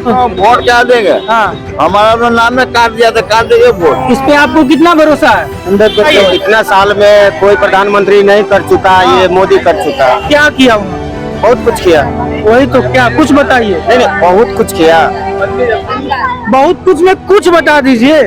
Vote क्या देंगे? हाँ, हमारा तो नाम में काट दिया था, काट देंगे वोट। इस पे आपको कितना भरोसा है? 100%। इतना साल में कोई प्रधानमंत्री नहीं कर चुका, ये मोदी कर चुका। क्या किया उन्होंने? बहुत कुछ किया। वही तो, क्या कुछ बताइए। नहीं, बहुत कुछ किया। बहुत कुछ में कुछ बता दीजिए।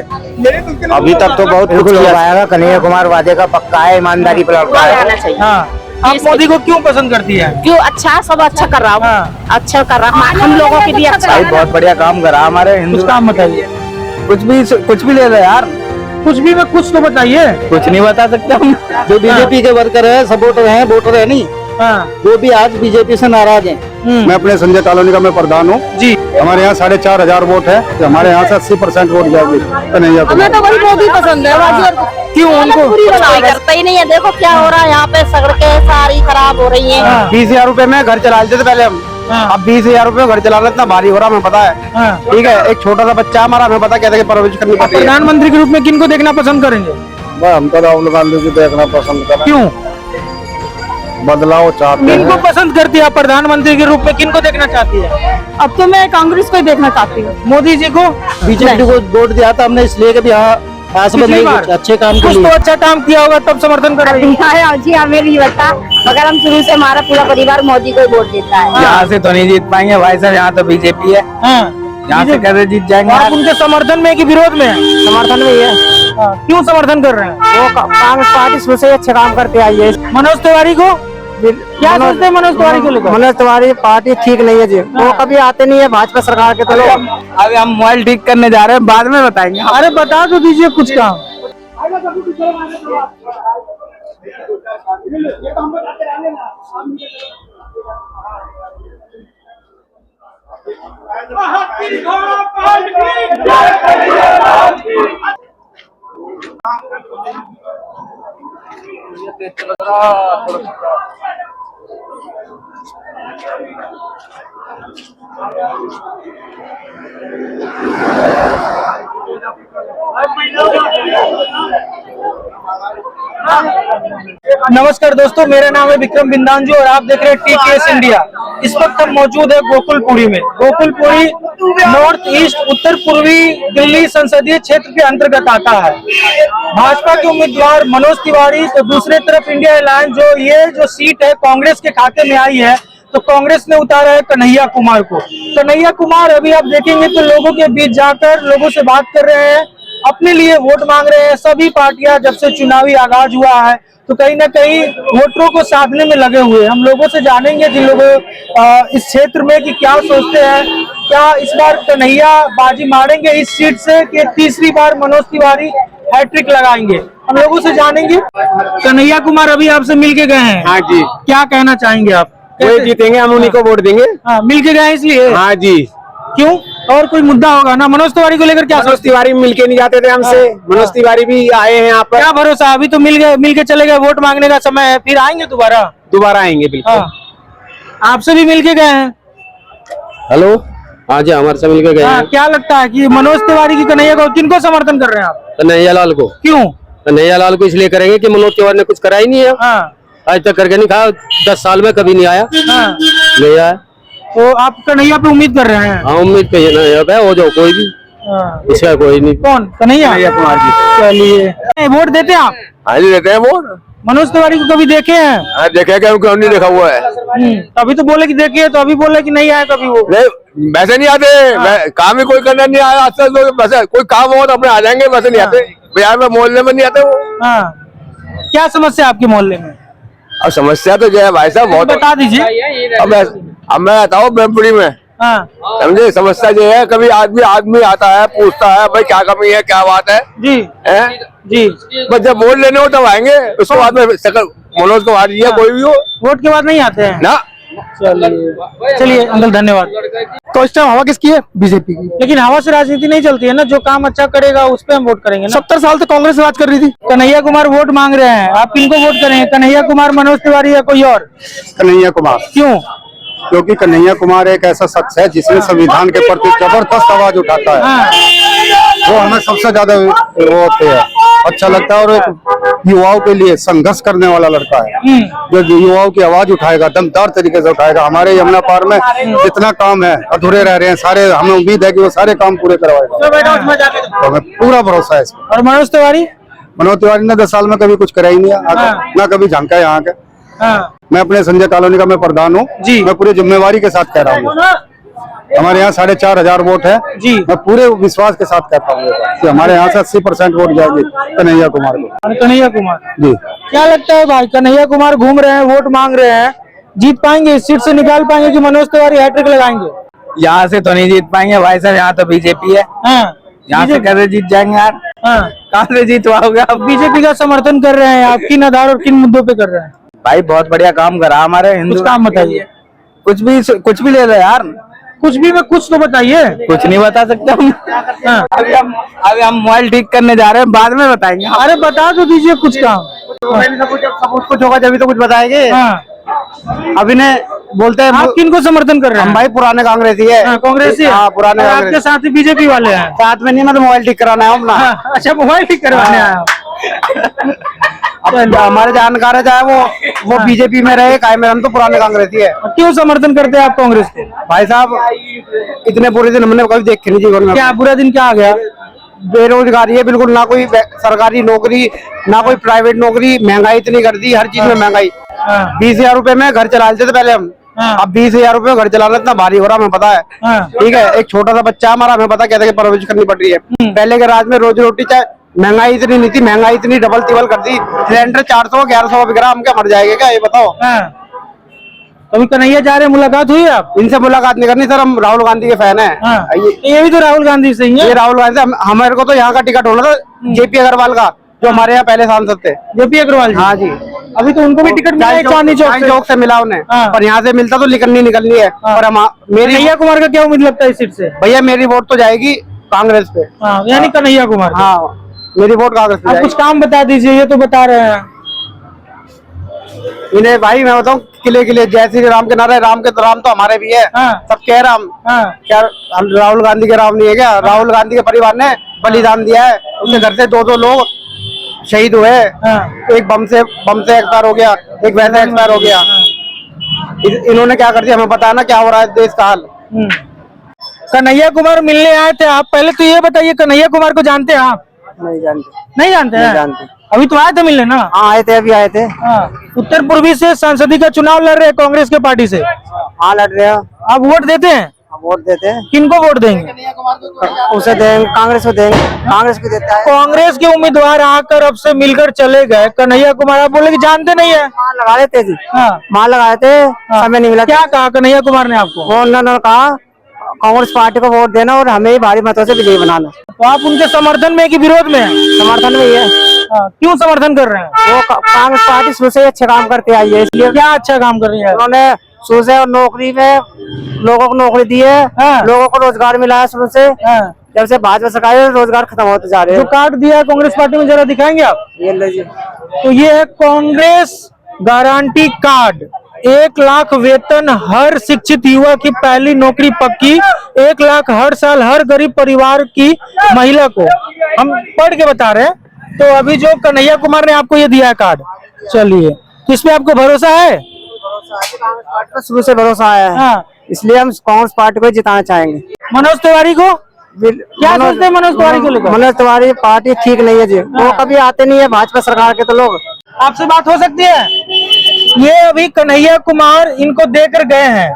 अभी तक तो बहुत कुछ किया। कन्हैया कुमार वादे का पक्का है, ईमानदारी पर लड़का है। हाँ, आप मोदी को क्यों पसंद करती है? क्यों? अच्छा, सब अच्छा कर रहा हूँ। अच्छा कर रहा हूँ, हम लोगों के लिए अच्छा भाई बहुत बढ़िया काम करा हमारे हिंदू। कुछ काम बताइए। कुछ भी ले लो यार, कुछ भी में कुछ तो बताइए। कुछ नहीं बता सकते हम। जो बीजेपी के वर्कर है, सपोर्टर है, वोटर है नहीं, हाँ, वो भी आज बीजेपी से नाराज हैं। मैं अपने संजय कॉलोनी का मैं प्रधान हूँ जी। हमारे यहाँ 4,500 वोट है। तो हमारे यहाँ से 80% वोट जाएगी कन्हैया हमें तो वही मोदी पसंद है। क्यों उनको? कोई करता ही नहीं है। देखो क्या हो रहा है यहाँ पे, सड़कें सारी खराब हो रही हैं। 20,000 रूपए में घर चला लेते थे पहले हम। अब 20,000 रूपए घर चलाना इतना भारी हो रहा हमें पता है। ठीक है, एक छोटा सा बच्चा हमारा, हमें पता कहते परवरिश करनी पड़ती है। प्रधानमंत्री के रूप में किनको देखना पसंद करेंगे? हम तो राहुल गांधी को देखना पसंद करें। क्यों? बदलाव चाहते किनको हैं। पसंद करती है आप प्रधानमंत्री के रूप में? किनको देखना चाहती है? अब तो मैं कांग्रेस को ही देखना चाहती हूँ। मोदी जी को? बीजेपी को वोट दिया था हमने इसलिए कि पिछली बार अच्छे काम के कुछ लिए। तो अच्छा काम किया होगा तब समर्थन कर रही है। जी हमें नहीं बता, मगर हम शुरू से हमारा पूरा परिवार मोदी को ही वोट देता है। यहाँ से तो नहीं जीत पाएंगे भाई साहब, यहाँ तो बीजेपी है। यहाँ से कैसे जीत जाएंगे? आप उनके समर्थन में कि विरोध में? समर्थन में ही है। क्यों समर्थन कर रहे हैं? वो कांग्रेस पार्टी शुरू से अच्छे काम करते आई है। मनोज तिवारी को क्या सोचते हैं? मनोज तिवारी को लेकर मनोज तिवारी पार्टी ठीक नहीं है जी, वो कभी आते नहीं है भाजपा सरकार के। तो लोग अभी हम मोबाइल ठीक करने जा रहे हैं, बाद में बताएंगे। अरे बता तो दीजिए कुछ काम। नमस्कार दोस्तों, मेरा नाम है विक्रम बिंदांजू और आप देख रहे हैं TKS इंडिया। इस वक्त हम मौजूद है गोकुलपुरी में। गोकुलपुरी नॉर्थ ईस्ट उत्तर पूर्वी दिल्ली संसदीय क्षेत्र के अंतर्गत आता है। भाजपा के उम्मीदवार मनोज तिवारी, तो दूसरे तरफ इंडिया अलायंस जो सीट है कांग्रेस के खाते में आई है, तो कांग्रेस ने उतारा है कन्हैया कुमार को। कन्हैया कुमार अभी आप देखेंगे तो लोगों के बीच जाकर लोगों से बात कर रहे हैं, अपने लिए वोट मांग रहे हैं। सभी पार्टियां जब से चुनावी आगाज हुआ है तो कहीं ना कहीं वोटरों को साधने में लगे हुए हैं। हम लोगों से जानेंगे जिन लोगों इस क्षेत्र में कि क्या सोचते हैं, क्या इस बार कन्हैया बाजी मारेंगे इस सीट से कि तीसरी बार मनोज तिवारी हैट्रिक लगाएंगे। हम लोगों से जानेंगे। कन्हैया कुमार अभी आपसे मिल के गए हैं। हाँ जी, क्या कहना चाहेंगे आप? वही जीतेंगे, हम उन्हीं को वोट देंगे। हाँ, मिल के गए इसलिए? हाँ जी। क्यों? और कोई मुद्दा होगा ना? मनोज तिवारी को लेकर क्या? मनोज तिवारी मिलके नहीं जाते थे हमसे। मनोज तिवारी भी आए हैं यहाँ पर। क्या भरोसा? अभी तो मिल के चले गए, वोट मांगने का समय है, फिर आएंगे दोबारा आएंगे बिल्कुल। आपसे भी मिल के गए हैं? हेलो, हाँ जी, हमारे से मिलके गए हैं। क्या लगता है कि मनोज तिवारी की कन्हैया को किनको समर्थन कर रहे हैं आप? कन्हैया लाल को। क्यों? कन्हैया लाल को इसलिए करेंगे कि मनोज तिवारी ने कुछ करा ही नहीं है। आज तक करके नहीं खाया, 10 साल में कभी नहीं आया। नहीं आया तो आप कन्हैया पे उम्मीद कर रहे हैं? हाँ, उम्मीद पे हो जाओ कोई भी, इसका कोई नहीं। कौन? कन्हैया कुमार जी। चलिए, वोट देते हैं आप? हाँ जी, देते हैं वोट। मनोज तिवारी को कभी देखे हैं? हाँ, देखे क्या, क्यों नहीं देखा हुआ है? अभी तो बोले कि देखे, तो अभी बोले कि नहीं आए कभी वो। नहीं, वैसे नहीं आते। काम ही कोई करना नहीं आया आज तक। वैसे कोई काम हो तो अपने आ जाएंगे, वैसे नहीं आते। बिहार में मोहल्ले में नहीं आते वो। क्या समस्या आपके मोहल्ले में? अब समस्या तो जो है भाई साहब बहुत बता दीजिए। अब मैं आता हूँ ब्रह्मपुरी में, समझे। समस्या जो है, कभी आदमी आता है, पूछता है भाई क्या कमी है, क्या बात है जी जी। बस जब वोट लेने हो तब आएंगे, उसके बाद में मनोज कुमार जी है कोई भी हो, वोट के बाद नहीं आते हैं ना। चलिए अंकल, धन्यवाद। तो इस टाइम हवा किसकी है? बीजेपी की। लेकिन हवा से राजनीति नहीं चलती है ना, जो काम अच्छा करेगा उस पे हम वोट करेंगे ना। 70 साल तक कांग्रेस राज कर रही थी। कन्हैया कुमार वोट मांग रहे हैं, आप किनको वोट करेंगे? कन्हैया कुमार, मनोज तिवारी या कोई और? कन्हैया कुमार। क्यों? क्योंकि कन्हैया कुमार एक ऐसा शख्स है जिसने संविधान के प्रति जबरदस्त आवाज उठाता है। वो हमें सबसे ज्यादा वो होते हैं अच्छा लगता है। और युवाओं के लिए संघर्ष करने वाला लड़का है, जो युवाओं की आवाज उठाएगा, दमदार तरीके से उठाएगा। हमारे यमुना पार में जितना काम है अधूरे रह रहे हैं सारे, हमें उम्मीद है कि वो सारे काम पूरे करवाएगा, तो हमें पूरा भरोसा है इस पर। और मनोज तिवारी ने 10 साल में कभी कुछ कराई नहीं है, ना कभी झांका है यहाँ के। मैं अपने संजय कॉलोनी का मैं प्रधान हूँ जी, मैं पूरी जिम्मेवारी के साथ कह रहा हूँ। हमारे यहाँ 4,500 वोट है जी, मैं पूरे विश्वास के साथ कहता हूँ कि हमारे यहाँ से 80% वोट जाएगी कन्हैया कुमार को। कन्हैया कुमार जी, क्या लगता है भाई, कन्हैया कुमार घूम रहे हैं, वोट मांग रहे हैं, जीत पाएंगे, इस सीट से निकाल पाएंगे कि मनोज तिवारी हैट्रिक लगाएंगे? यहाँ से तो नहीं जीत पाएंगे भाई साहब, यहाँ तो बीजेपी है। यहाँ से कैसे जीत जाएंगे यार? कहाँ से जीत पाओगे आप? बीजेपी का समर्थन कर रहे हैं आप, किन आधार और किन मुद्दों पे कर रहे हैं? भाई बहुत बढ़िया काम करा हमारे हिंदू। कुछ काम बताइए, कुछ भी ले लो यार, कुछ भी में कुछ तो बताइए। कुछ नहीं बता सकते हम। अभी हम मोबाइल ठीक करने जा रहे हैं, बाद में बताएंगे। अरे बता तो दीजिए कुछ काम। सब कुछ होगा जब तो कुछ बताएंगे। अभी ने बोलते हैं आप किन को समर्थन कर रहे हैं? हम भाई पुराने कांग्रेसी है। कांग्रेसी? पुराने आपके साथ ही बीजेपी वाले हैं? साथ में नहीं, मैं तो मोबाइल ठीक कराना है अपना। अच्छा, मोबाइल ठीक करवाने आया। हमारे जानकार है, चाहे वो बीजेपी में रहे काहे में, हम तो पुराने कांग्रेसी है। क्यों समर्थन करते हैं आप कांग्रेस को? भाई साहब इतने बुरे दिन हमने कभी देखे नहीं जीवन में। क्या बुरा दिन क्या आ गया? बेरोजगारी है बिल्कुल, ना कोई सरकारी नौकरी, ना कोई प्राइवेट नौकरी, महंगाई इतनी कर दी, हर चीज में महंगाई। 20,000 रुपए में घर चला लेते थे पहले हम, अब 20,000 रुपए में घर चलाना इतना भारी हो रहा हमें पता है। ठीक है, एक छोटा सा बच्चा हमारा, हमें पता कैसे परवरिश करनी पड़ रही है। पहले के राज में रोजी रोटी चाहे महंगाई इतनी नहीं थी, महंगाई इतनी डबल तिबल कर दी। सिलेंडर 400-1100 बिक रहा, हम क्या मर जाएंगे क्या, ये बताओ। कभी कन्हैया जा रहे, मुलाकात हुई आप? इनसे मुलाकात नहीं करनी सर, हम राहुल गांधी के फैन है। ये भी तो राहुल गांधी से ही है। ये राहुल गांधी, हमारे को तो यहाँ का टिकट होना था जेपी अग्रवाल का, जो हमारे यहाँ पहले सांसद थे। जेपी अग्रवाल? हाँ जी। अभी तो उनको भी टिकट मिला है चांदनी चौक से मिला उन्हें, पर यहाँ से मिलता तो निकलनी है। और हम मेरी कन्हैया कुमार का क्या उम्मीद लगता है इस सीट से? भैया मेरी वोट तो जाएगी कांग्रेस पे, यानी कन्हैया कुमार। हाँ, मेरी वोट कांग्रेस पे। कुछ काम बता दीजिए, ये तो बता रहे हैं इन्हें। भाई मैं बताऊँ, किले जय श्री राम के नारे, राम के तो राम तो हमारे भी है, सब कह राम। क्या राहुल गांधी के राम नहीं है क्या? राहुल गांधी के परिवार ने बलिदान दिया है, उसके घर से 2-2 लोग शहीद हुए। एक बम से एक्सपायर हो गया, एक वैसे एक्सपायर हो गया। इन्होंने क्या कर दिया हमें पता है ना, क्या हो रहा है देश का हाल। कन्हैया कुमार मिलने आए थे आप, पहले तो ये बताइए कन्हैया कुमार को जानते हैं आप? नहीं जानते। नहीं जानते? अभी तो आए थे मिलने ना? हाँ आए थे, अभी आए थे। उत्तर पूर्वी से संसदीय का चुनाव लड़ रहे हैं कांग्रेस के पार्टी से। हाँ लड़ रहे हैं। आप वोट देते हैं? वोट देते हैं। किनको वोट देंगे? उसे देंगे, कांग्रेस को देंगे। कांग्रेस को देता है। कांग्रेस के उम्मीदवार आकर अब से मिलकर चले गए, कन्हैया कुमार आप बोले कि जानते नहीं है? लगा देते जी, मां लगाए थे, समय नहीं मिला। क्या कहा कन्हैया कुमार ने आपको? उन्होंने कहा कांग्रेस पार्टी को वोट देना और हमें ही भारी मतों से विजयी बनाना। तो आप उनके समर्थन में कि विरोध में? समर्थन में ही है। क्यों समर्थन कर रहे हैं? वो कांग्रेस पार्टी शुरू से अच्छे काम करते आई है, इसलिए। क्या अच्छा काम कर रही है? उन्होंने शुरू से नौकरी में लोगों को नौकरी दी है, लोगों को रोजगार मिला है शुरू से। जब से भाजपा सरकार है रोजगार खत्म होते जा रहे हैं। जो कार्ड दिया है कांग्रेस पार्टी में, जरा दिखाएंगे आप? ये लीजिए। तो ये है कांग्रेस गारंटी कार्ड। 1 लाख वेतन, हर शिक्षित युवा की पहली नौकरी पक्की, 1 लाख हर साल हर गरीब परिवार की महिला को। हम पढ़ के बता रहे हैं। तो अभी जो कन्हैया कुमार ने आपको ये दिया है कार्ड, चलिए, तो इसमें आपको भरोसा है? शुरू से भरोसा आया है, इसलिए हम कांग्रेस पार्टी को जिताना चाहेंगे। मनोज तिवारी को क्या सोचते हैं? मनोज तिवारी को लेकर? मनोज तिवारी पार्टी ठीक नहीं है जी, वो कभी आते नहीं है भाजपा सरकार के। तो लोग आपसे बात हो सकती है? ये अभी कन्हैया कुमार इनको देकर गए हैं,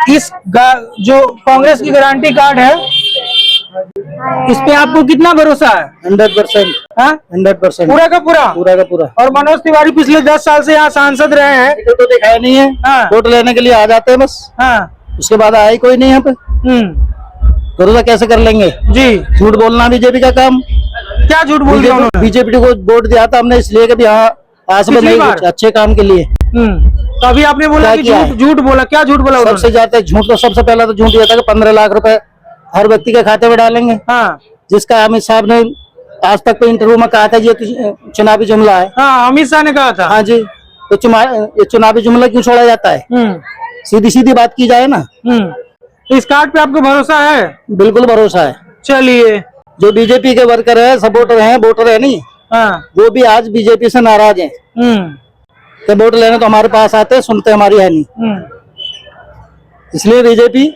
जो कांग्रेस की गारंटी कार्ड है, इस पे आपको कितना भरोसा है? 100%। 100% पूरा का पूरा? पूरा का पूरा। और मनोज तिवारी पिछले 10 साल से यहाँ सांसद रहे हैं। तो दिखाया नहीं है, वोट लेने के लिए आ जाते हैं बस, उसके बाद आए कोई नहीं यहाँ पे। भरोसा कैसे कर लेंगे जी? झूठ बोलना बीजेपी का काम। क्या झूठ बोल दिया उन्होंने? बीजेपी को वोट दिया था हमने इसलिए कि यहाँ आज में नहीं, अच्छे काम के लिए। तो अभी आपने बोला कि झूठ बोला, क्या झूठ बोला? सबसे ज्यादा झूठ तो सबसे पहला तो झूठ दिया था कि 15 लाख रुपए हर व्यक्ति के खाते में डालेंगे, जिसका अमित साहब ने आज तक तो इंटरव्यू में कहा था ये चुनावी जुमला है। अमित शाह ने कहा था। हाँ जी, तो चुनावी जुमला क्यों छोड़ा जाता है? सीधी सीधी बात की जाए ना। इस कार्ड पे आपको भरोसा है? बिल्कुल भरोसा है। चलिए, जो बीजेपी के वर्कर है सब वोटर है नहीं, हाँ। वो भी आज बीजेपी से नाराज है। तो वोट लेने तो हमारे पास आते हैं, सुनते हमारी है नहीं, इसलिए बीजेपी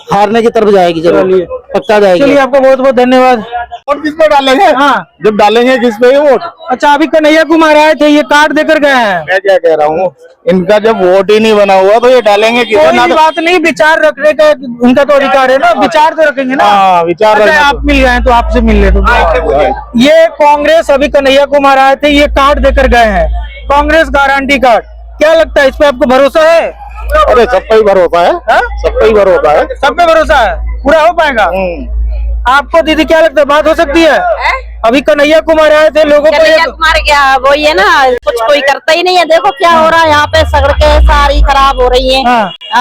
हारने की तरफ जाएगी, जरूर पक्का जाएगी। चलिए आपका बहुत बहुत धन्यवाद। वोट किस पे डालेंगे? हाँ, जब डालेंगे किस पे वोट? अच्छा अभी कन्हैया कुमार आए थे, ये कार्ड देकर गए हैं। मैं क्या कह रहा हूँ, इनका जब वोट ही नहीं बना हुआ तो ये डालेंगे किस पे? कोई बात नहीं, विचार रखने का उनका तो अधिकार है ना, विचार तो रखेंगे ना। हाँ, विचार अच्छा, रखना आप मिल गए तो आपसे मिल ले तो। ये कांग्रेस अभी कन्हैया कुमार आए थे, ये कार्ड देकर गए हैं, कांग्रेस गारंटी कार्ड। क्या लगता है, इस पे आपको भरोसा है? अरे सब पे ही भरोसा है, सब पे ही भरोसा है, सब पे भरोसा है, पूरा हो पाएगा? आपको दीदी क्या लगता है, बात हो सकती है? अभी कन्हैया कुमार आए थे, लोगों को कन्हैया कुमार क्या वो ये ना कुछ कोई करता ही नहीं है। देखो क्या हो रहा है यहाँ पे, सड़कें सारी खराब हो रही हैं।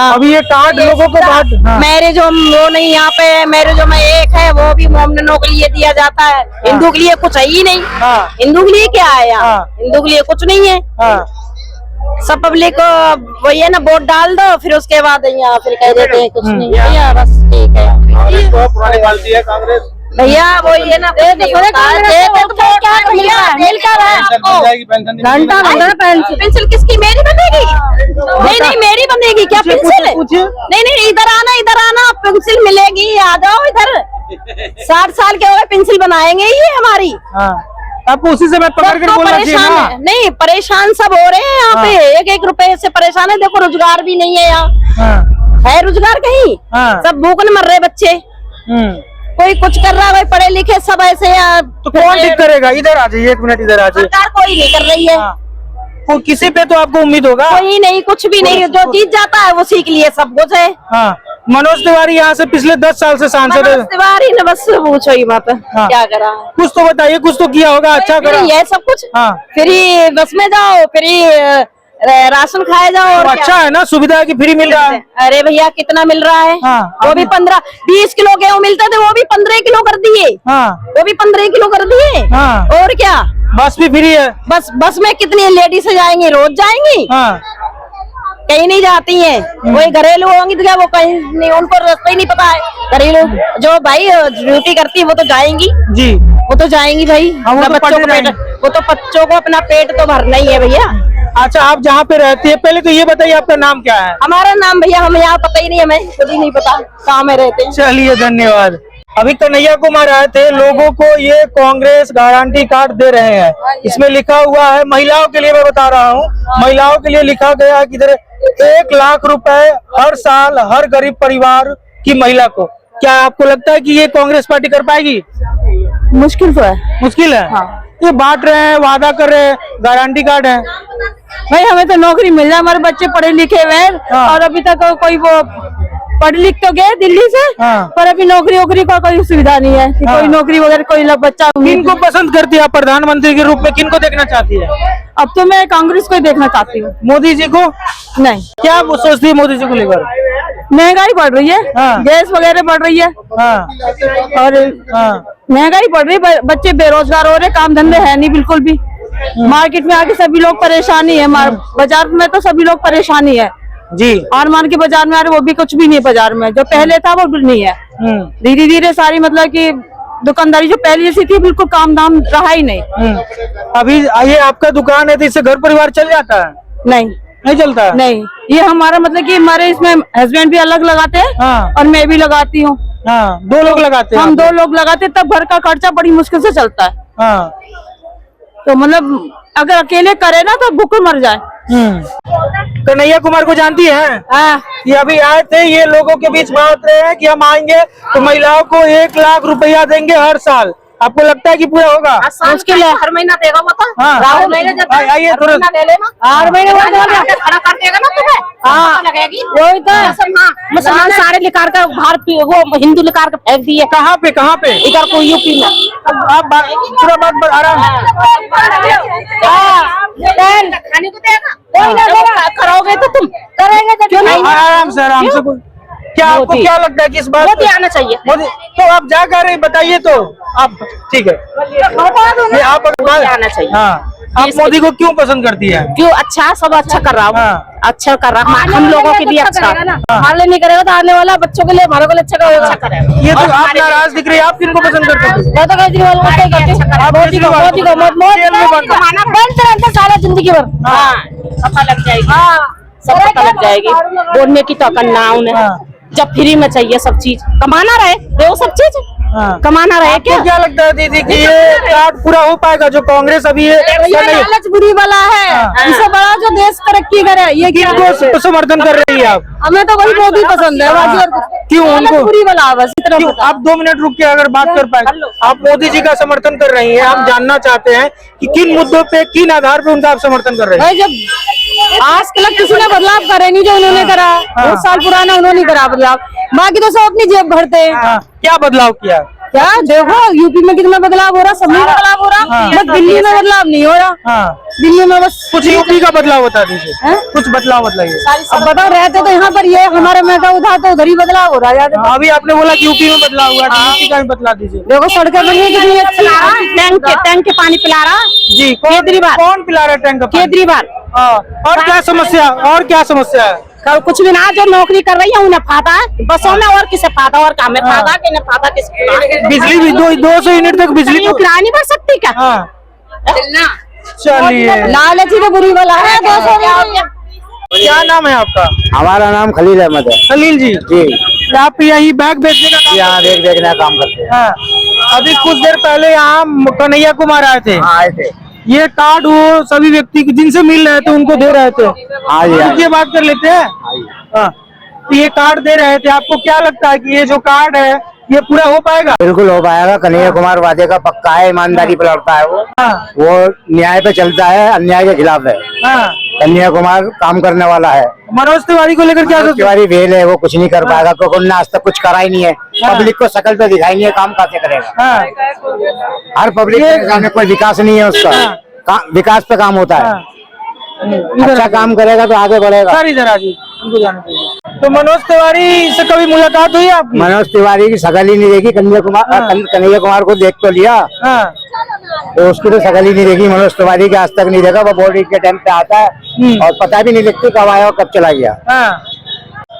अभी ये कार्ड लोगों को बात मैरिज वो नहीं, यहाँ पे मैरिज में एक है, वो भी मोमडनों के लिए दिया जाता है, हिंदू के लिए कुछ है ही नहीं। हिंदू के लिए क्या है यहाँ, हिंदू के लिए कुछ नहीं है। सब पब्लिक को वही है ना, वोट डाल दो, फिर उसके बाद यहाँ फिर कह देते हैं कुछ नहीं भैया, बस ठीक है। पुरानी पार्टी है कांग्रेस भैया वही है ना, पेंसिल किसकी, मेरी बनेगी? नहीं मेरी बनेगी क्या पेंसिल? नहीं इधर आना, पेंसिल मिलेगी, आ जाओ इधर। 60 साल के हो गए, पेंसिल बनाएंगे ये हमारी। आपको उसी से मैं पकड़ कर बोलना चाहिए ना। नहीं परेशान सब हो रहे हैं यहाँ पे, 1-1 रुपए से परेशान है। देखो रोजगार भी नहीं है यहाँ, है रोजगार कहीं? सब भूखने मर रहे बच्चे, कोई कुछ कर रहा है, कोई पढ़े लिखे सब ऐसे। तो कौन ठीक करेगा? इधर आ जाइए, 1 मिनट इधर आ जाइए। सरकार कोई नहीं कर रही है। तो किसी पे तो आपको उम्मीद होगा? कोई नहीं, कुछ भी नहीं, जो जीत जाता है उसी के लिए सब कुछ है। मनोज तिवारी यहाँ से पिछले 10 साल से सांसद है। तिवारी ने बस पूछो ही मत, क्या करा? कुछ तो बताइए, कुछ तो किया होगा, अच्छा करा है सब कुछ। फ्री बस में जाओ, फ्री राशन खाए जाओ, और अच्छा है ना, सुविधा की फ्री मिल रहा है। अरे भैया कितना मिल रहा है? वो भी 15-20 किलो गेहूँ मिलते थे, वो भी 15 किलो कर दिए। वो भी 15 किलो कर दिए। और क्या, बस भी फ्री है। बस में कितनी लेडीज जाएंगी, रोज जाएंगी? कहीं नहीं जाती हैं। वही घरेलू होंगी तो क्या, वो कहीं नहीं, उनको रास्ता ही नहीं पता है। घरेलू जो भाई ड्यूटी करती है वो तो जाएंगी जी, वो तो जाएंगी भाई। वो तो बच्चों को अपना पेट तो भरना ही है भैया। अच्छा, आप जहाँ पे रहती है, पहले तो ये बताइए आपका नाम क्या है? हमारा नाम भैया हमें यहाँ पता ही नहीं, हमें खुद ही नहीं पता कहाँ में रहते हैं। चलिए धन्यवाद। अभी कन्हैया कुमार आए थे, लोगों को ये कांग्रेस गारंटी कार्ड दे रहे हैं। इसमें लिखा हुआ है, महिलाओं के लिए मैं बता रहा हूँ, महिलाओं के लिए लिखा गया है कि इधर 1 लाख रुपए हर साल हर गरीब परिवार की महिला को। क्या आपको लगता है कि ये कांग्रेस पार्टी कर पाएगी? मुश्किल तो है, मुश्किल है। ये बांट रहे हैं, वादा कर रहे हैं, गारंटी कार्ड है। भाई हमें तो नौकरी मिल जाए, हमारे बच्चे पढ़े लिखे हुए, और अभी तक कोई वो पढ़ लिख तो गए दिल्ली से, पर अभी नौकरी वोकरी का कोई सुविधा नहीं है कि कोई नौकरी वगैरह कोई बच्चा। किनको पसंद करती है आप प्रधानमंत्री के रूप में, किनको देखना चाहती है? अब तो मैं कांग्रेस को ही देखना चाहती हूँ। मोदी जी को नहीं? क्या वो सोचती है मोदी जी को लेकर? महंगाई बढ़ रही है, गैस वगैरह बढ़ रही है, और महंगाई बढ़ रही है, बच्चे बेरोजगार हो रहे, काम धंधे है नहीं बिल्कुल भी। मार्केट में आके सभी लोग परेशानी है, बाजार में तो सभी लोग परेशानी है जी। और मान के बाजार में आ रहे, वो भी कुछ भी नहीं है बाजार में, जो पहले था वो भी नहीं है। धीरे धीरे सारी मतलब कि दुकानदारी जो पहले जैसी थी, बिल्कुल काम धाम रहा ही नहीं। अभी ये आपका दुकान है तो इससे घर परिवार चल जाता है? नहीं चलता। नहीं, ये हमारा मतलब कि हमारे इसमें हस्बैंड भी अलग लगाते हैं और मैं भी लगाती हूँ। 2 लोग लगाते हैं? हम 2 लोग लगाते, तब घर का खर्चा बड़ी मुश्किल से चलता है। तो मतलब अगर अकेले करे ना तो भूखे मर जाए। कन्हैया कुमार को जानती हैं? ये अभी आए थे, ये लोगों के बीच बात रहे हैं कि हम आएंगे तो महिलाओं को 1 लाख रुपया देंगे हर साल। आपको लगता है कि पूरा होगा? मुश्किल है, हर महीना देगा वो तो। हर महीने ले लेना, हर महीने खड़ा कर देगा ना तुम्हें। लगेगी वही तो। मुसलमान सारे निकाल कर बाहर, वो हिंदू निकाल कर फेंक दिए। कहाँ पे? इधर को यूपी में। आप पूरा बात आराम खाने को देगा, कोई ना देगा। करोगे तो तुम, करेंगे तो क्यों नहीं? आराम से क्या आपको मोदी। क्या लगता है कि इस बार मोदी आना चाहिए। मोदी तो आप जा कर रहे बताइए तो आप ठीक है ये आप मोदी आना चाहिए। हाँ आप मोदी को क्यों पसंद करती है? क्यों अच्छा सब अच्छा कर रहा हूँ। हाँ। अच्छा कर रहा है हम लोगों के लिए अच्छा मान ले नहीं करेगा तो आने वाला बच्चों के लिए हमारे को लिए अच्छा करेगा। ये तो आप नाराज दिख रही है, आप किनको पसंद करते हैं? मैं तो केजरीवाल को ही करती हूँ। मोदी को बंद रहता सारा जिंदगी भर। हाँ पता लग जाएगी। हाँ सब पता लग जाएगी। बोलने की तो अकल ना उन्हें जब फ्री में चाहिए सब चीज कमाना रहे दो सब चीज कमाना रहे। क्या क्या लगता है दीदी कि ये कार्ड पूरा हो पाएगा जो कांग्रेस अभी ये लालच बुरी वाला है। इससे बड़ा जो देश तरक्की करे ये किनको समर्थन कर रही है आप? हमें तो वही मोदी पसंद है बाकी और क्यों उनको बुरी वाला बस इतना क्यों? आप 2 मिनट रुक के अगर बात कर पाए आप मोदी जी का समर्थन कर रही हैं, हम जानना चाहते हैं कि किन मुद्दों पे किन आधार पे उनका आप समर्थन कर रहे हैं? जब आज कल किसी ने बदलाव करे नहीं जो उन्होंने करा बहुत साल पुराना उन्होंने करा बदलाव बाकी तो सब अपनी जेब भरते हैं। क्या बदलाव किया? क्या देखो यूपी में कितना बदलाव हो रहा सब में बदलाव हो रहा बस दिल्ली में बदलाव नहीं हो रहा। दिल्ली में बस कुछ यूपी का बदलाव बता दीजिए, कुछ बदलाव बताइए। अब बता रहते तो यहाँ पर ये हमारे में का उधर तो उधर ही बदलाव हो रहा है। अभी आपने बोला कि यूपी में बदलाव हुआ है, यूपी का भी बदला दीजिए। देखो सड़कें बनी कितनी अच्छी टैंक के पानी पिला रहा जी केजरीवाल। कौन पिला रहा है टैंक का पानी? केजरीवाल। और क्या समस्या है? कुछ भी ना जो नौकरी कर रही है उन्हें फायदा है बसों में और किसे फायदा और काम में फायदा कि इन्हें फायदा किसको? बिजली भी 200 यूनिट तक बिजली किराया नहीं भर सकती क्या? चलिए लालची तो बुरी वाला है। 200 क्या नाम है आपका? हमारा नाम खलील अहमद है। खलील जी जी आप यही बैग बेचने का काम यहाँ देख देखना काम करते हैं। हाँ अभी कुछ देर पहले यहाँ कन्हैया कुमार आए थे। आए थे। ये कार्ड वो सभी व्यक्ति जिनसे मिल रहे थे उनको दे रहे थे। हाँ जी, हाँ जी। ये बात कर लेते हैं। हाँ तो ये कार्ड दे रहे थे, आपको क्या लगता है कि ये जो कार्ड है ये पूरा हो पाएगा? बिल्कुल हो पाएगा। कन्हैया कुमार वादे का पक्का है, ईमानदारी पे लड़ता है वो न्याय पे चलता है, अन्याय के खिलाफ है। कन्हैया कुमार काम करने वाला है। मनोज तिवारी को लेकर क्या सोचते? तिवारी फेल है, वो कुछ नहीं कर पाएगा क्योंकि उन्होंने आज तक कुछ करा ही नहीं है। पब्लिक को शकल पे दिखाई नहीं है, काम कैसे करेगा? हर पब्लिक के सामने कोई विकास नहीं है उसका, विकास पे काम होता है। अच्छा काम करेगा तो आगे बढ़ेगा। सर इधर आ जी उनको जाने दीजिए। तो मनोज तिवारी से कभी मुलाकात हुई आपकी? मनोज तिवारी की शकल ही नहीं देखी। कन्हैया कुमार को देख तो लिया तो उसकी तो शकल ही नहीं देखी। मनोज तिवारी के आज तक नहीं देखा। वो बोर्ड के टाइम पे आता है और पता भी नहीं लगती कब आया और कब चला गया।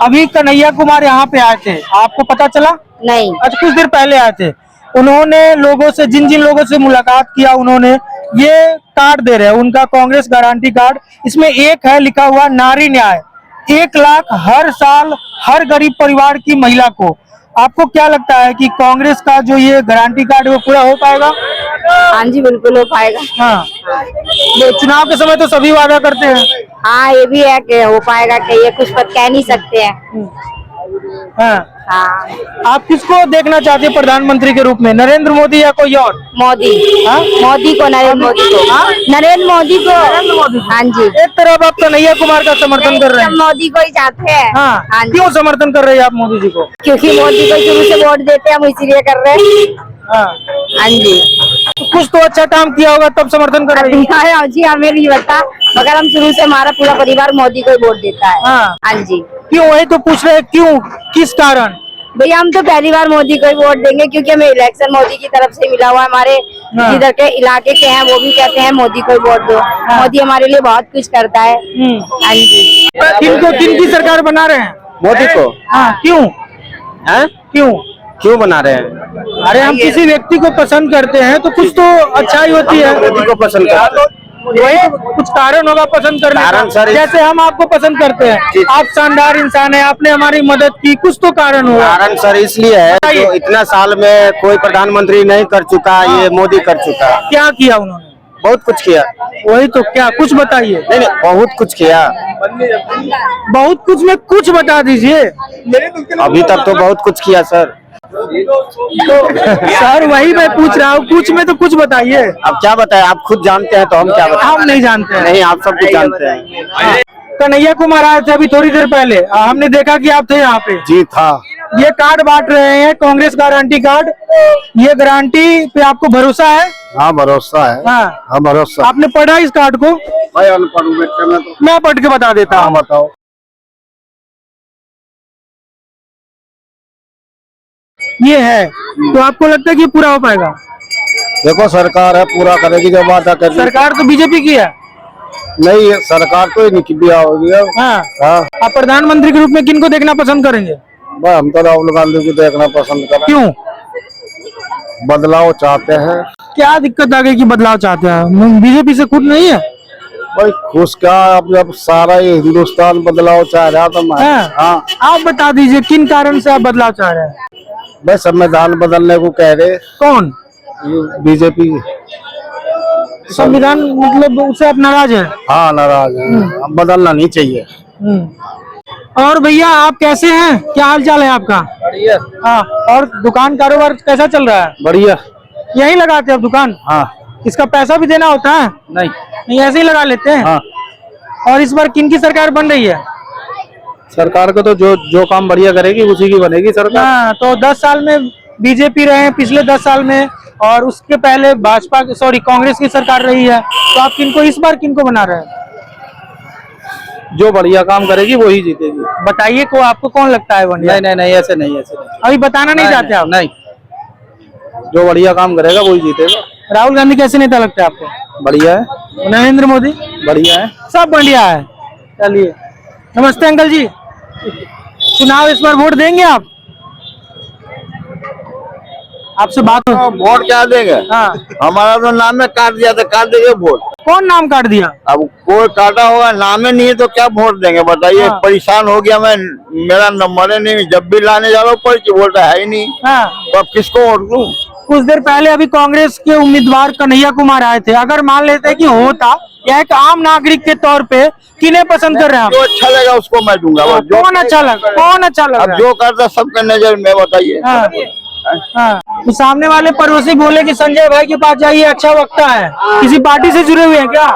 अभी कन्हैया कुमार यहाँ पे आए थे, आपको पता चला? नहीं। अच्छा कुछ देर पहले आए थे। उन्होंने लोगों से जिन लोगों से मुलाकात किया उन्होंने ये कार्ड दे रहे हैं, उनका कांग्रेस गारंटी कार्ड। इसमें एक है लिखा हुआ नारी न्याय, 1 लाख हर साल हर गरीब परिवार की महिला को। आपको क्या लगता है कि कांग्रेस का जो ये गारंटी कार्ड है वो पूरा हो पाएगा? हाँ जी बिल्कुल हो पाएगा। हाँ तो चुनाव के समय तो सभी वादा करते हैं। हाँ ये भी है कि हो पाएगा कि ये कुछ बात कह नहीं सकते हैं। हाँ हाँ आप किसको देखना चाहते हैं प्रधानमंत्री के रूप में, नरेंद्र मोदी या कोई और? मोदी। हाँ? मोदी को नरेंद्र मोदी को। हाँ? नरेंद्र मोदी को। हाँ जी एक तरफ आप कन्हैया कुमार का समर्थन कर रहे हैं। मोदी को ही चाहते हैं। हाँ हाँ जी क्यों समर्थन कर रहे हैं आप मोदी जी को? क्योंकि मोदी को शुरू से वोट देते हैं हम इसीलिए कर रहे हैं। हाँ हाँ जी तो कुछ तो अच्छा काम किया होगा तब समर्थन कर रहे हैं। हाँ जी हमें नहीं पता मगर हम शुरू से हमारा पूरा परिवार मोदी को ही वोट देता है। हाँ हाँ जी क्यों, वही तो पूछ रहे हैं क्यों, किस कारण? भैया हम तो पहली बार मोदी को ही वोट देंगे क्योंकि हमें इलेक्शन मोदी की तरफ से मिला हुआ है। हमारे जिधर के इलाके के हैं वो भी कहते हैं मोदी को ही वोट दो। मोदी हमारे लिए बहुत कुछ करता है। हाँ जी किनकी सरकार बना रहे हैं? मोदी को। हाँ क्यों हैं? क्यों बना रहे हैं? अरे हम किसी व्यक्ति को पसंद करते हैं तो कुछ तो अच्छाई होती है। मोदी को पसंद करते हैं। वही कुछ कारण होगा पसंद करने कारण का। सर जैसे हम आपको पसंद करते हैं, आप शानदार इंसान है, आपने हमारी मदद की, कुछ तो कारण होगा। कारण सर इसलिए है जो इतना साल में कोई प्रधानमंत्री नहीं कर चुका, ये मोदी कर चुका। क्या किया उन्होंने? बहुत कुछ किया। वही तो, क्या कुछ बताइए। नहीं बहुत कुछ किया। बहुत कुछ में कुछ बता दीजिए। अभी तक तो बहुत कुछ किया सर। सर वही मैं पूछ रहा हूँ, कुछ में तो कुछ बताइए। अब क्या बताएं, आप खुद जानते हैं तो हम क्या बताएं? हम नहीं जानते हैं। नहीं आप सब कुछ जानते हैं। कन्हैया कुमार आए थे अभी थोड़ी देर पहले, हमने देखा कि आप थे यहाँ पे। जी था। ये कार्ड बांट रहे हैं, कांग्रेस गारंटी कार्ड। ये गारंटी पे आपको भरोसा है? हाँ भरोसा है। हाँ भरोसा। आपने पढ़ा इस कार्ड को? भाई अनपढ़ हूँ, मैं पढ़ के बता देता हूँ। बताओ। ये है, तो आपको लगता है कि पूरा हो पाएगा? देखो सरकार है, पूरा करेगी जो वादा कर। सरकार तो बीजेपी की है। नहीं, सरकार तो नहीं किया होगी। हाँ। हाँ, आप प्रधानमंत्री के रूप में किनको देखना पसंद करेंगे? भाई हम तो राहुल गांधी को देखना पसंद करें। क्यों? बदलाव चाहते हैं। क्या दिक्कत आ गई कि बदलाव चाहते हैं? बीजेपी से खुद नहीं है? भाई खुश क्या, अब जब सारा ये हिंदुस्तान बदलाव चाह रहा तो हाँ। आप बता दीजिए किन कारण से आप बदलाव चाह रहे हैं? भाई संविधान बदलने को कह रहे। कौन? बीजेपी। संविधान मतलब उससे आप नाराज हैं? हाँ नाराज है, अब बदलना नहीं चाहिए। और भैया आप कैसे हैं, क्या हाल चाल है आपका? बढ़िया। हाँ, और दुकान कारोबार कैसा चल रहा है? बढ़िया। यही लगाते हैं आप दुकान? हाँ। इसका पैसा भी देना होता है? नहीं ऐसे ही लगा लेते हैं? हाँ। और इस बार किन की सरकार बन रही है? सरकार को तो जो काम बढ़िया करेगी उसी की बनेगी सरकार। हाँ, तो 10 साल में बीजेपी रहे हैं पिछले 10 साल में, और उसके पहले कांग्रेस की सरकार रही है, तो आप इस बार किनको बना रहे हैं? जो बढ़िया काम करेगी वही जीतेगी। बताइए को आपको कौन लगता है बढ़िया? नहीं ऐसे नहीं। अभी बताना नहीं चाहते आप? नहीं, जो बढ़िया काम करेगा वही जीतेगा। राहुल गांधी कैसे नेता लगता है आपको? बढ़िया है। नरेंद्र मोदी? बढ़िया है। सब बढ़िया है। चलिए, नमस्ते अंकल जी। चुनाव इस बार वोट देंगे आप? आपसे बात हो। वोट क्या देंगे? हाँ। हमारा तो नाम में काट दिया था, काट देंगे वोट? कौन नाम काट दिया? अब कोई काटा होगा, नाम ही नहीं है तो क्या वोट देंगे बताइए? हाँ। परेशान हो गया मैं, मेरा नंबर ही नहीं, जब भी लाने जा रहा हूँ पर्ची वोट है ही नहीं। हाँ। तो अब किसको वोट दूं? कुछ देर पहले अभी कांग्रेस के उम्मीदवार कन्हैया कुमार आए थे, अगर मान लेते कि होता या एक आम नागरिक के तौर पे किन्हें पसंद कर रहे हैं आप? जो अच्छा लगा उसको मैं दूंगा। कौन अच्छा लगा? अब जो करता सबके नजर में बताइए। हाँ। हाँ। तो सामने वाले पड़ोसी बोले कि संजय भाई के पास जाइए, अच्छा वक्ता है। किसी पार्टी से जुड़े हुए हैं क्या?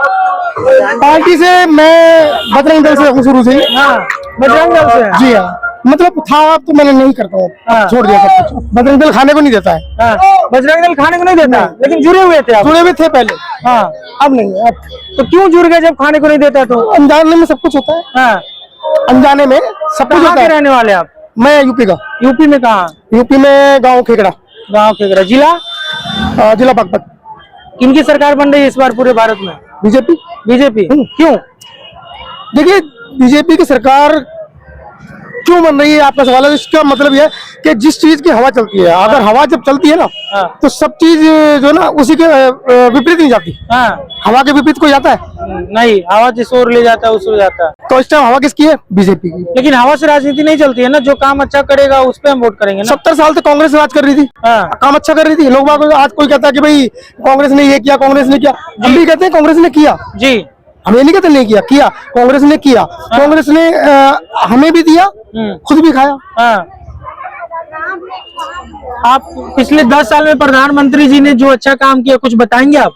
पार्टी से मैं बजरंग दल से हूँ शुरू से। हाँ, बजरंग दल से? जी हाँ, मतलब था, अब तो मैंने नहीं करता हूँ। हाँ। छोड़ दिया सब कुछ। बजरंग दल खाने को नहीं देता है। हाँ, बजरंग दल खाने को नहीं देता, लेकिन जुड़े हुए थे आप? जुड़े हुए थे पहले। हाँ, अब नहीं। अब तो क्यों जुड़ गए जब खाने को नहीं देता? तो अनजाने में सब कुछ होता है। हाँ, अनजाने में सब कुछ कहाँ होता के है। रहने वाले आप? मैं यूपी का। यूपी में कहाँ? यूपी में गाँव खेकड़ा। गाँव खेकड़ा। जिला? जिला बागपत। किनकी सरकार बन रही है इस बार पूरे भारत में? बीजेपी। बीजेपी? क्यों? देखिए, बीजेपी की सरकार क्यों बन रही है आपका सवाल है। इसका मतलब यह है कि जिस चीज की हवा चलती है, अगर हवा जब चलती है ना, तो सब चीज जो ना उसी के विपरीत नहीं जाती। हाँ। हवा के विपरीत कोई जाता है? नहीं, हवा जिस ओर ले जाता है उस ओर जाता है। तो इस टाइम हवा किसकी है? बीजेपी की। लेकिन हवा से राजनीति नहीं चलती है ना, जो काम अच्छा करेगा उस पे हम वोट करेंगे ना। 70 साल तक कांग्रेस राज कर रही थी। हाँ। काम अच्छा कर रही थी। लोग बाग आज कोई कहता है कि भाई कांग्रेस ने ये किया, कांग्रेस ने किया। हम भी कहते हैं कांग्रेस ने किया। जी। हम ये नहीं कहते नहीं किया, किया कांग्रेस ने किया। कांग्रेस ने हमें भी दिया, खुद भी खाया। हाँ। आप पिछले 10 साल में प्रधानमंत्री जी ने जो अच्छा काम किया कुछ बताएंगे आप?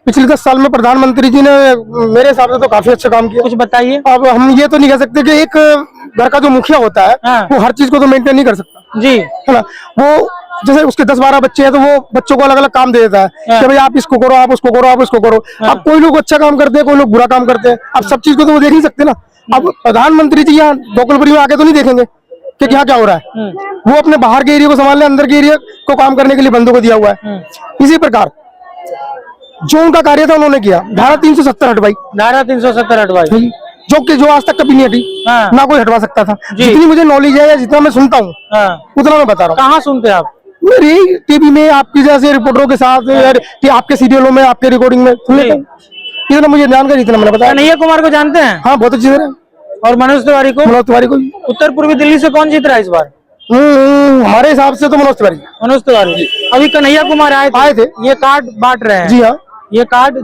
पिछले 10 साल में प्रधानमंत्री जी ने मेरे हिसाब से तो काफी अच्छा काम किया। कुछ बताइए। अब हम ये तो नहीं कह सकते कि एक घर का जो मुखिया होता है हाँ। वो हर चीज को तो मेंटेन नहीं कर सकता। जी। है ना, वो जैसे उसके 10-12 बच्चे हैं तो वो बच्चों को अलग अलग काम दे देता है कि भाई आप इसको करो, आप उसको करो, आप इसको करो। अब कोई लोग अच्छा काम करते हैं, कोई लोग बुरा काम करते हैं। अब सब चीज को तो वो देख नहीं सकते ना। अब प्रधानमंत्री जी यहाँ गोकुलपुरी में आके तो नहीं देखेंगे कि यहाँ क्या हो रहा है। वो अपने बाहर के एरिया को संभालने, अंदर के एरिया को काम करने के लिए बंदों को दिया हुआ है। इसी प्रकार जो उनका कार्य था उन्होंने किया। धारा 370 हटवाई। धारा 370 हटवाई, जो आज तक कभी नहीं हटी। हाँ। ना कोई हटवा सकता था। जितनी मुझे नॉलेज है या जितना मैं सुनता हूँ, हाँ। उतना मैं बता रहा हूँ। कहाँ सुनते हैं आप? मेरी टीवी में आपकी जैसे रिपोर्टरों के साथ, आपके सीरियलों में, आपके रिकॉर्डिंग में सुन लेता हूँ। इतना मुझे जानकारी, इतना मैंने बताया। कन्हैया कुमार को जानते हैं? हाँ, बहुत अच्छी तरह। और मनोज तिवारी को? मनोज तिवारी को। उत्तर पूर्वी दिल्ली से कौन जीत रहा है इस बार? हमारे हिसाब से तो मनोज तिवारी। मनोज तिवारी। अभी कन्हैया कुमार आए थे, ये कार्ड बांट रहे हैं। जी हाँ, ये कार्ड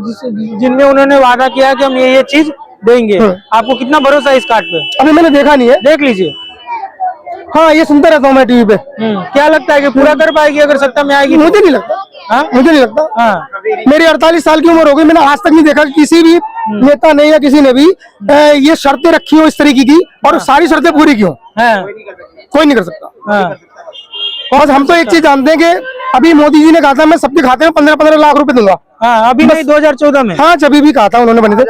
जिनमें उन्होंने वादा किया कि हम ये चीज देंगे। आपको कितना भरोसा है इस कार्ड पे? अभी मैंने देखा नहीं है, देख लीजिए। हाँ, ये सुनता रहता हूँ मैं टीवी पे। क्या लगता है कि पूरा कर पाएगी अगर सत्ता में आएगी? मुझे नहीं लगता। हाँ? मुझे नहीं लगता। हाँ। मेरी 48 साल की उम्र हो गई, मैंने आज तक नहीं देखा कि किसी भी नेता ने या किसी ने भी ये शर्तें रखी हो इस तरीके की और सारी शर्तें पूरी की हो। कोई नहीं कर सकता। और हम तो एक चीज जानते हैं कि अभी मोदी जी ने कहा था मैं सबके खाते में 15-15 लाख रुपए दूंगा। अभी नहीं, 2014 में। हाँ, जब भी कहा था उन्होंने, बने थे।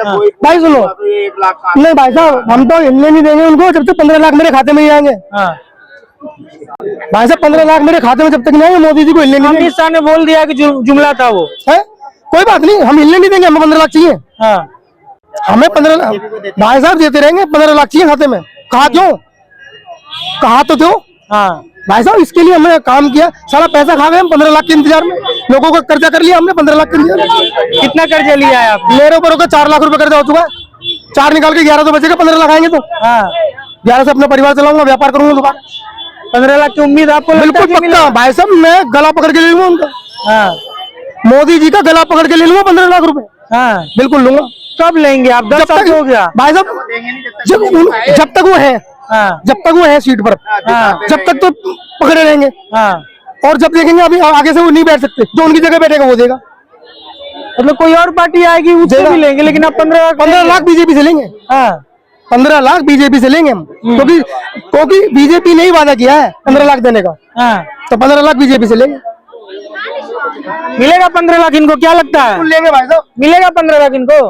भाई सुनो, नहीं भाई साहब, हम तो हिलने नहीं देंगे उनको जब तक 15 लाख मेरे खाते में ही आएंगे। भाई साहब 15 लाख मेरे खाते में जब तक नहीं आएंगे मोदी जी को हिलने नहीं देंगे। अमित शाह ने बोल दिया कि जुमला था वो है कोई बात नहीं, हम हिलने नहीं देंगे। हमें 15 लाख चाहिए। हाँ हमें 15 लाख भाई साहब देते रहेंगे। 15 लाख चाहिए खाते में। कहा क्यों, कहा तो दो। हाँ भाई साहब इसके लिए हमने काम किया, सारा पैसा खा गए हम 15 लाख के इंतजार में। लोगों का कर्जा कर लिया हमने 15 लाख के इंतजार में। कितना कर्जा लिया है आपने? मेरे ऊपर होगा 4 लाख रुपए कर्जा हो चुका है। 4 निकाल के 11 तो बचेगा, 15 लाख आएंगे तो हाँ 11 से अपना परिवार चलाऊंगा, व्यापार करूंगा दुकान। 15 लाख की उम्मीद आपको लगता है बिल्कुल कि पक्का मिलेगा? भाई साहब, मैं गला पकड़ के ले लूंगा उनका। हाँ मोदी जी का गला पकड़ के ले लूंगा 15 लाख रुपए, हाँ बिल्कुल लूंगा। कब लेंगे आप? 10 साल हो गया भाई साहब, जब तक वो है, हाँ जब तक वो है सीट पर, हाँ जब तक तो पकड़े रहेंगे। हाँ और जब देखेंगे अभी आगे से वो नहीं बैठ सकते, जो उनकी जगह बैठेगा वो देगा। मतलब कोई और पार्टी आएगी उससे भी लेंगे, लेकिन आप 15 लाख बीजेपी से लेंगे। हाँ 15 लाख बीजेपी से लेंगे हम, क्योंकि बीजेपी ने ही वादा किया है 15 लाख देने का, हाँ तो 15 लाख बीजेपी से लेंगे। मिलेगा 15 लाख इनको? क्या लगता है लेंगे भाई साहब, मिलेगा 15 लाख इनको?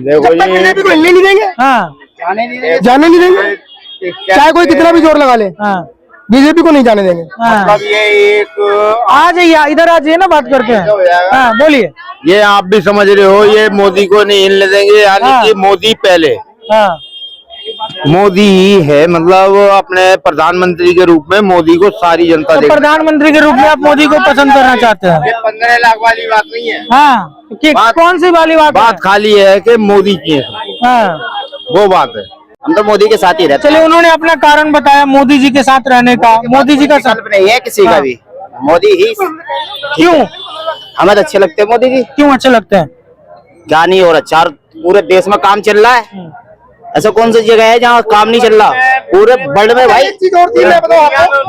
देखो जब तक बीजेपी को हिलने नहीं देंगे, हाँ जाने नहीं देंगे, चाहे कोई कितना भी जोर लगा ले, हाँ बीजेपी को नहीं जाने देंगे। हाँ ये एक आ जाइए, इधर आ जाइए ना, बात करते हैं। हाँ बोलिए। ये आप भी समझ रहे हो, ये मोदी को नहीं हिलने देंगे, यानी हाँ। कि मोदी पहले, हाँ मोदी ही है, मतलब अपने प्रधानमंत्री के रूप में मोदी को सारी जनता तो देखेगी। प्रधानमंत्री के रूप में आप मोदी को पसंद करना चाहते हैं? 15 लाख वाली बात नहीं है, हाँ कि कौन सी वाली बात है? बात खाली है कि मोदी की है, हाँ वो बात है। हम तो मोदी के साथ ही रहते चलिए, उन्होंने अपना कारण बताया मोदी जी के साथ रहने का। मोदी जी का साथ नहीं है किसी का भी, मोदी ही। क्यों हमें तो अच्छे लगते हैं मोदी जी, क्यों अच्छे लगते हैं? क्या नहीं हो रहा, पूरे देश में काम चल रहा है। ऐसा कौन सी जगह है जहाँ काम नहीं चल रहा? पूरे वर्ल्ड में भाई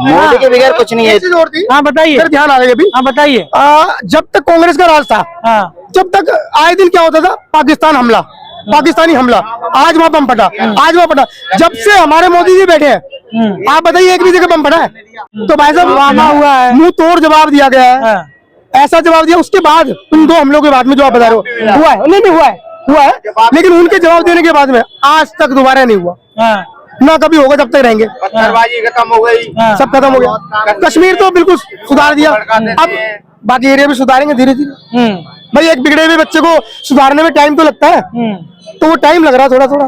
मोदी के बगैर कुछ नहीं है। हाँ बताइए, फिर ध्यान आ गया अभी। हाँ बताइए। जब तक कांग्रेस का राज था, हाँ जब तक आए दिन क्या होता था, पाकिस्तान हमला, पाकिस्तानी हमला, आज वहाँ बम फटा, आज वहाँ फटा। जब से हमारे मोदी जी बैठे हैं, आप बताइए एक भी जगह बम फटा है? तो भाई साहब वादा हुआ है, मुंह तोड़ जवाब दिया गया है। हाँ, ऐसा जवाब दिया उसके बाद, उन 2 हमलों के बाद में जो आप बता रहे हो, हुआ है नहीं हुआ है, लेकिन उनके जवाब देने के बाद में आज तक दोबारा नहीं हुआ, हाँ, ना कभी होगा जब तक रहेंगे। पत्थरबाजी खत्म हो गई, हाँ, सब खत्म हो गया। कश्मीर तो बिल्कुल सुधार दिया, अब बाकी एरिया भी सुधारेंगे धीरे धीरे। भाई एक बिगड़े हुए बच्चे को सुधारने में टाइम तो लगता है, तो वो टाइम लग रहा है, थोड़ा थोड़ा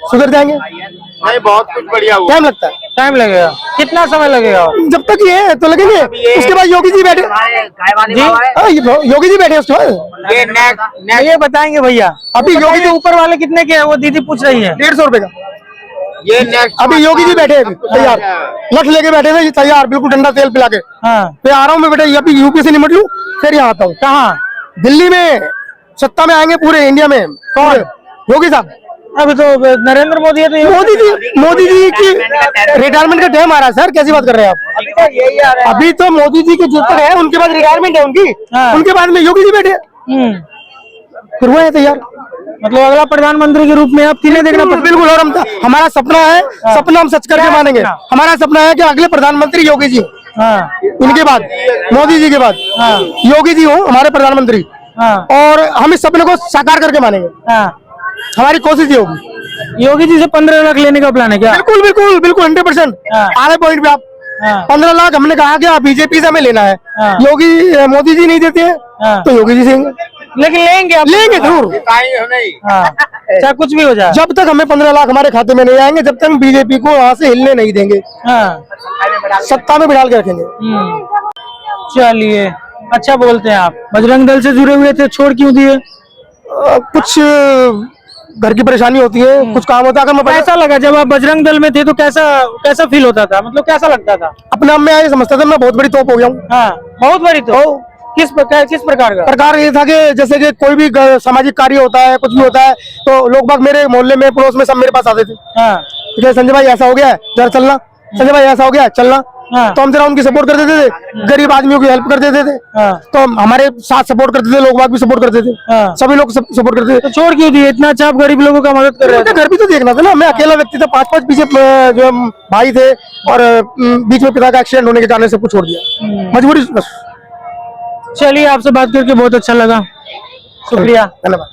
सुधर जाएंगे। नहीं बहुत कुछ बढ़िया हुआ। टाइम लगता है, टाइम लगेगा। कितना समय लगेगा? जब तक ये है तो लगेंगे। उसके बाद योगी जी बैठे, योगी जी बैठे उसके बाद ये बताएंगे भैया। अभी योगी जी ऊपर वाले कितने के हैं? वो दीदी पूछ रही है। 150 रुपए का। ये अभी योगी जी बैठे तैयार, लठ लेके बैठे थे तैयार, बिल्कुल ठंडा तेल पिला के। हाँ मैं आ रहा हूँ, मैं बेटा अभी यूपी से निपट लूँ, फिर यहाँ आता हूँ। कहाँ? दिल्ली में सत्ता में आएंगे पूरे इंडिया में। कौन? योगी साहब। अभी तो नरेंद्र मोदी है, तो मोदी जी की रिटायरमेंट का टाइम आ रहा है सर, कैसी बात कर रहे हैं आप? अभी तो मोदी जी के जो तक है उनके बाद रिटायरमेंट है उनकी, उनके बाद में योगी जी बैठे, फिर वो है तैयार। मतलब अगला प्रधानमंत्री के रूप में आप किन्हें देखना? बिल्कुल। और हमारा सपना है, सपना हम सच करके मानेंगे। हमारा सपना है कि अगले प्रधानमंत्री योगी जी, इनके बाद मोदी जी के बाद योगी जी हो हमारे प्रधानमंत्री, और हम इस सपने को साकार करके मानेंगे। हमारी कोशिश ये होगी। योगी जी से 15 लाख लेने का प्लान है क्या? बिल्कुल बिल्कुल बिल्कुल 100%। आधे पॉइंट पे आप 15 लाख हमने कहा कि बीजेपी से हमें लेना है। योगी मोदी जी नहीं देते हैं तो योगी जी से लेकिन लेंगे जरूर, चाहे कुछ भी हो जाए। जब तक हमें 15 लाख हमारे खाते में नहीं आएंगे, जब तक बीजेपी को वहाँ से हिलने नहीं देंगे, सत्ता में बिठा के रखेंगे। चलिए, अच्छा बोलते हैं आप। बजरंग दल से जुड़े हुए थे, छोड़ क्यों दिए? कुछ घर की परेशानी होती है, कुछ काम होता है। अगर मैं कैसा लगा जब आप बजरंग दल में थे तो कैसा फील होता था? मतलब कैसा लगता था? अपने आप में आए समझता था मैं बहुत बड़ी तोप हो गया हूँ। हाँ, बहुत बड़ी तो किस प्रकार का? प्रकार ये था कि जैसे कि कोई भी सामाजिक कार्य होता है, कुछ भी होता है, तो लोग बाग मेरे मोहल्ले में, पड़ोस में सब मेरे पास आते थे। हाँ। संजय भाई ऐसा हो गया है, जरा चलना, संजय भाई ऐसा हो गया चलना। हाँ। तो हम जरा उनकी सपोर्ट कर देते थे, गरीब आदमियों की हेल्प कर देते थे। हाँ। तो हमारे साथ सपोर्ट करते थे, लोग बाग भी सपोर्ट करते थे। हाँ। सभी लोग सपोर्ट करते थे। तो छोड़ क्यों दिए? इतना अच्छा आप गरीब लोगों का मदद कर रहे थे। घर भी तो देखना था ना, मैं अकेला व्यक्ति था, 5-5 पीछे जो भाई थे, और बीच में पिता का एक्सीडेंट होने के कारण सब कुछ छोड़ दिया, मजबूरी बस। चलिए, आपसे बात करके बहुत अच्छा लगा, शुक्रिया, धन्यवाद।